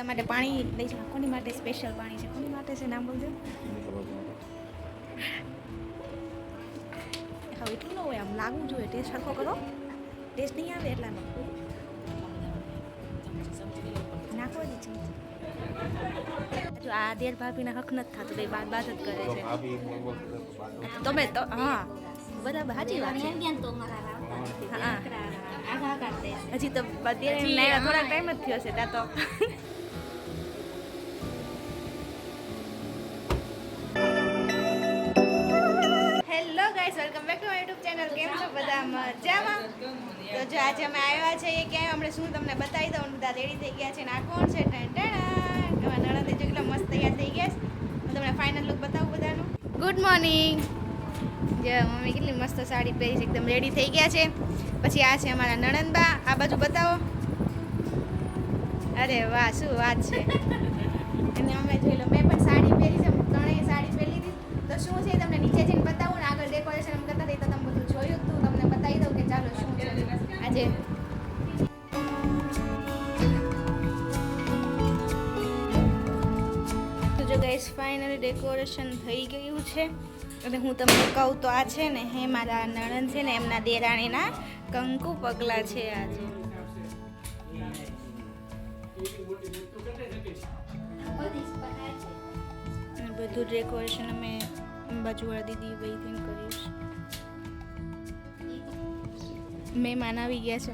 બધા માટે પાણી લઈ જાઓ. કોની માટે સ્પેશિયલ પાણી છે? કોની માટે છે? નામ બોલજો. હવે એટલું ન હોય, આમ લાગવું જોઈએ. ટેસ્ટ સરખો કરો. ટેસ્ટ નહીં આવે એટલાનો નાખો જ ચમચી. જો આ દેર ભાભીના હક નથી થતું, બે બાદ બાદ જ કરે છે. તમે તો હા બરાબર સાચી વાત છે. હા હજી તો થોડાક ટાઈમ જ થયો છે ત્યાં તો. Hello guys, welcome back to my YouTube channel. કેમ છો બધા? મજામાં? તો જો આજે અમે આવ્યા છે એ ક્યાંય હમણાં શું તમને બતાવી દઉં. બધા રેડી થઈ ગયા છે ને આ કોણ છે? નણંદ જો કેટલા મસ્ત તૈયાર થઈ ગયા છે. હું તમને ફાઇનલ લુક બતાવું બધાનું. Good morning. જે મમ્મી કેટલી મસ્ત સાડી પહેરી છે, એકદમ રેડી થઈ ગયા છે. પછી આ છે અમારા નણંદબા. આ બાજુ બતાવો. અરે વાહ, શું વાત છે. અને અમે જોઈ લો, મેં પણ સાડી પહેરી છે, ત્રણેય સાડી પહેરી હતી. તો શું છે તમને નીચે જઈને બતાવું ને આગળ ડેકોરેશન કરતા હતી તો તમે બધું જોયું હતું. તમને બતાવી દઉં કે ચાલો શું છે આજે. તો જો ગાઈસ ફાઇનલી ડેકોરેશન થઈ ગયું છે. અને હું તમને કહું તો આ છે ને હે મારા નણંદ છે ને એમના દેરાણીના કંકુ પગલા છે આજે. બધું ડેકોરેશન અમે બાજુવાળા દીદી વહીથી કરીશ. મહેમાન આવી ગયા છે.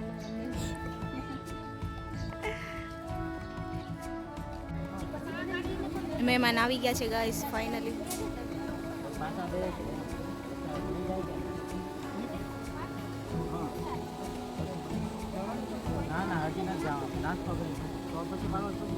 મહેમાન આવી ગયા છે ગાઈસ ફાઇનલી. ના હજી નથી જવાનું. નાસ્તો કરી તો પછી મારો શું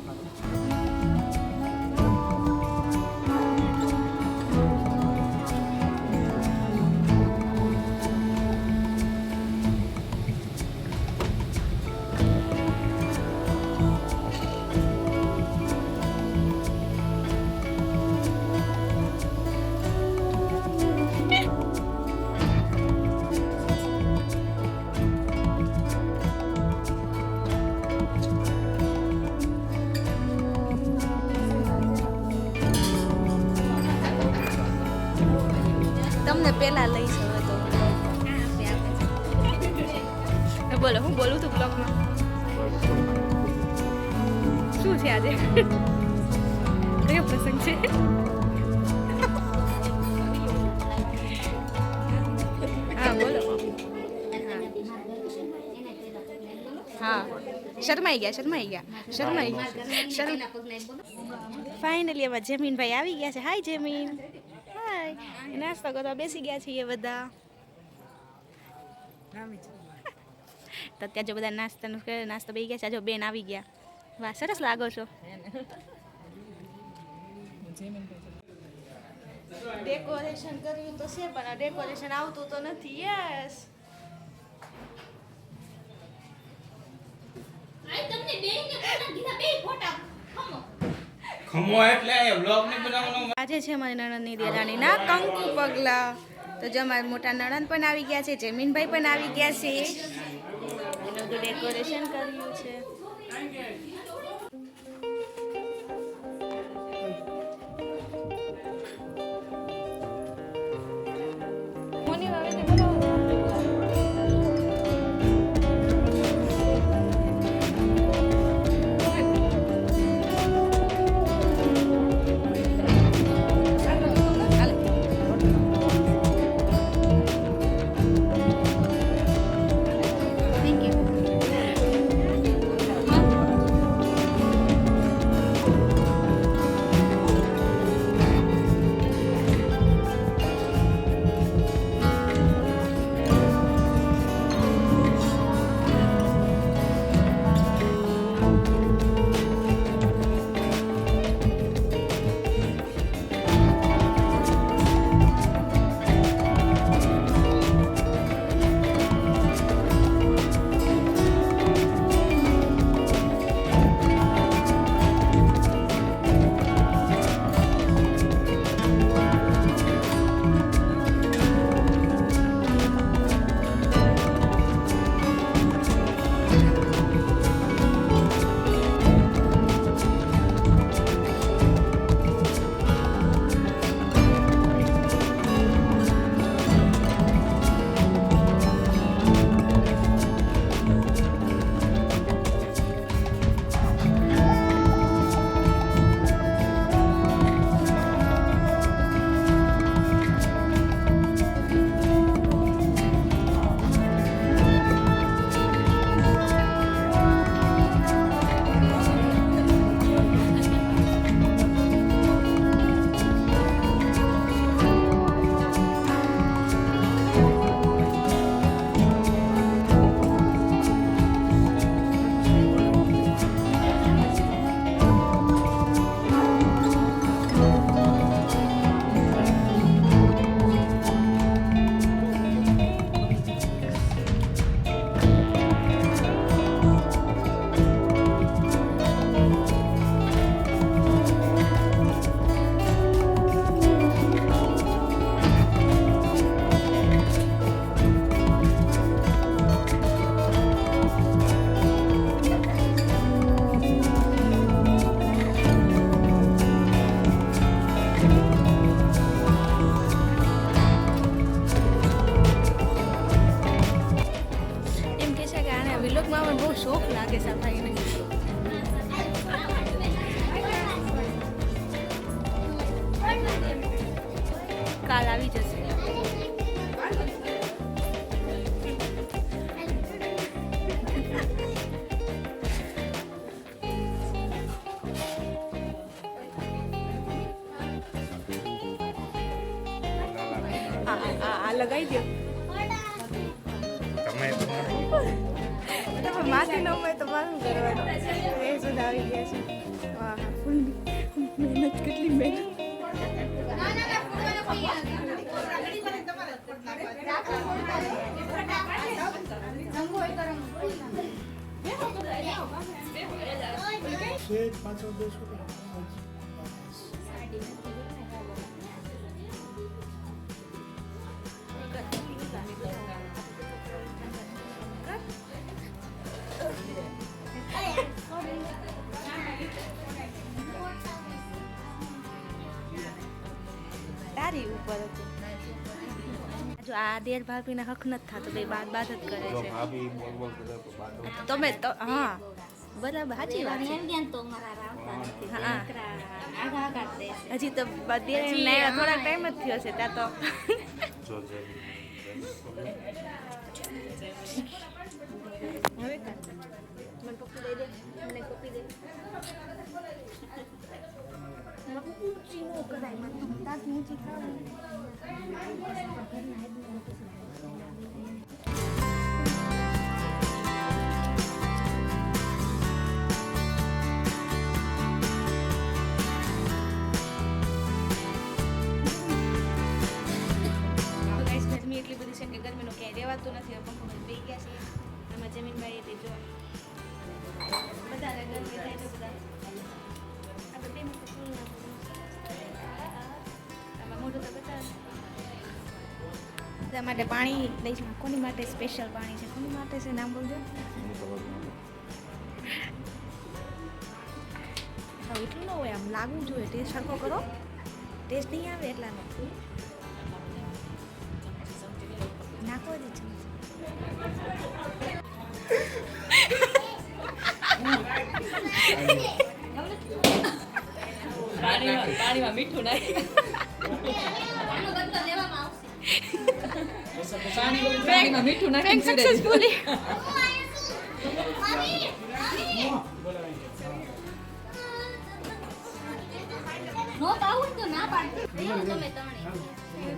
તમને પેલા લઈશ હવે તો. બોલો, હું બોલું છું બ્લોગમાં. શું છે આજે? કયો પ્રસંગ છે? હા બોલો. હા શરમાઈ ગયા. ફાઇનલી હવે જમીનભાઈ આવી ગયા છે. હાય જમીન. હાય. નાસ્તો કરવા બેસી ગયા છીએ બધા. તો ત્યાં જો બધા નાસ્તો બેસી ગયા છે. જો બેન આવી ગયા. વાહ, સરસ લાગો છો. ડેકોરેશન કર્યું તો છે પણ ડેકોરેશન આવતું તો નથી. યસ આજે છે મારી નણંદની દેરાણીના કંકુ પગલા. તો જો અમારા મોટા નણંદ પણ આવી ગયા છે, જમીનભાઈ પણ આવી ગયા છે. એનું બધું ડેકોરેશન કર્યું છે. આ લગાવી દો. તમે તમે માથે ન હોય તો મારું કરવાનું. એ સુધા આવી ગયા છે. વાહ ફૂલ મહેનત, કેટલી મહેનત. તારી ઉપર હતું. જો આ દેર ભાભીના હક નથી થતો, બે બાદ બાદ જ કરે જો છે. ભાભી બોલ બોલ કરે તો બાદ તમે તો હા બરાબર, સાચી વાત છે. હા હજી તો દેર થોડાક ટાઈમ જ થયો છે ત્યાં તો. જો હવે મને પપ્પી દઈ દે, મને પપ્પી દે. ઊંચી નો કરાય, મને તાથી ઊંચી ખાવ. ગરમી એટલી બધી છે કે ગરમીનું ક્યાંય રહેવાતું નથી. પંખો બંધ થઈ ગયા છે. આમાં જમીનભાઈ તે જો બધાને ગરમી થાય છે. બધા આપણે બે મિનિટ ફૂલ આમાં મોઢું તો બતાવે. બધા માટે પાણી દઈશમાં. કોની માટે સ્પેશિયલ પાણી છે? કોની માટે છે? નામ બોલજો. હા એટલું ન હોય, આમ લાગવું જોઈએ. ટેસ્ટ સરખો કરો. ટેસ્ટ નહીં આવે એટલાનો નાખો જ છે. પાણીમાં મીઠું નાખી પાણીમાં મીઠું નાખી સક્સેસફુલી નો પાઉં તો ના પાડતી તમે ત્રણે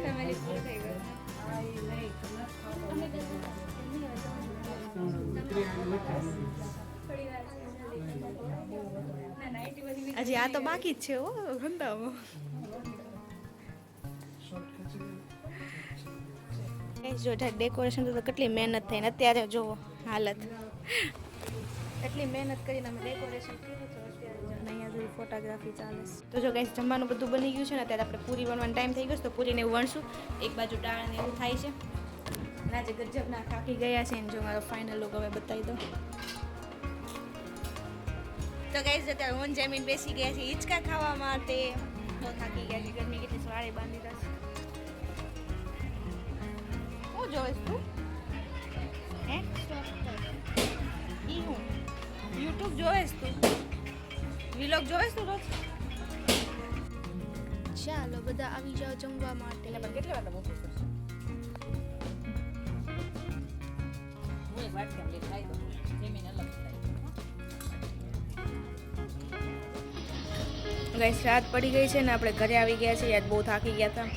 ફેમિલી ફૂલ થઈ ગયો. હજી આ તો બાકી જ છે. હો ગંદામાં જો ડેકોરેશન તો કેટલી મહેનત થઈને અત્યારે જુઓ હાલત. એટલી મહેનત કરીને અમે ડેકોરેશન કર્યું છે. અત્યારે અહીંયા સુધી ફોટોગ્રાફી ચાલે છે. તો જો ગાઈસ જમવાનું બધું બની ગયું છે ને, અત્યારે આપણે પૂરી બનવાનો ટાઈમ થઈ ગયો છે. તો પૂરીને એવું વણશું. એક બાજુ દાળ ને એવું થાય છે. અને આજે ગજબના થાકી ગયા છે. જો મારો ફાઇનલ લુક હવે બતાવી દો. તો ગાઈસ અત્યારે હું જમીન બેસી ગયા છે હિંચકા ખાવા માટે. બહુ થાકી ગયા છે. ગરમી કેટલી વાળે બાંધી રહ્યા છે. શું જોઈશ તું? હે ઈ હું યુટ્યુબ જોઈશ તું? વિલોગ જોઈશ તું રોજ? ચાલો બધા આવી જાઓ જમવા માટે. એટલે પણ કેટલી વાર બપોર કરશે હું એક વાટકી લઈ ખાઈ દઉં જમીન અલગ થાય. ગાઈસ રાત પડી ગઈ છે ને આપણે ઘરે આવી ગયા છે. યાર બહુ થાકી ગયા હતા.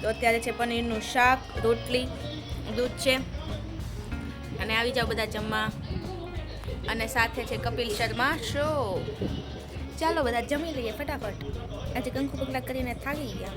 તો અત્યારે છે પનીરનું શાક, રોટલી, દૂધ છે અને આવી જાઓ બધા જમવા. અને સાથે છે કપિલ શર્મા શો. ચાલો બધા જમી લઈએ ફટાફટ. આજે કંકુ પગલા કરીને થાકી ગયા.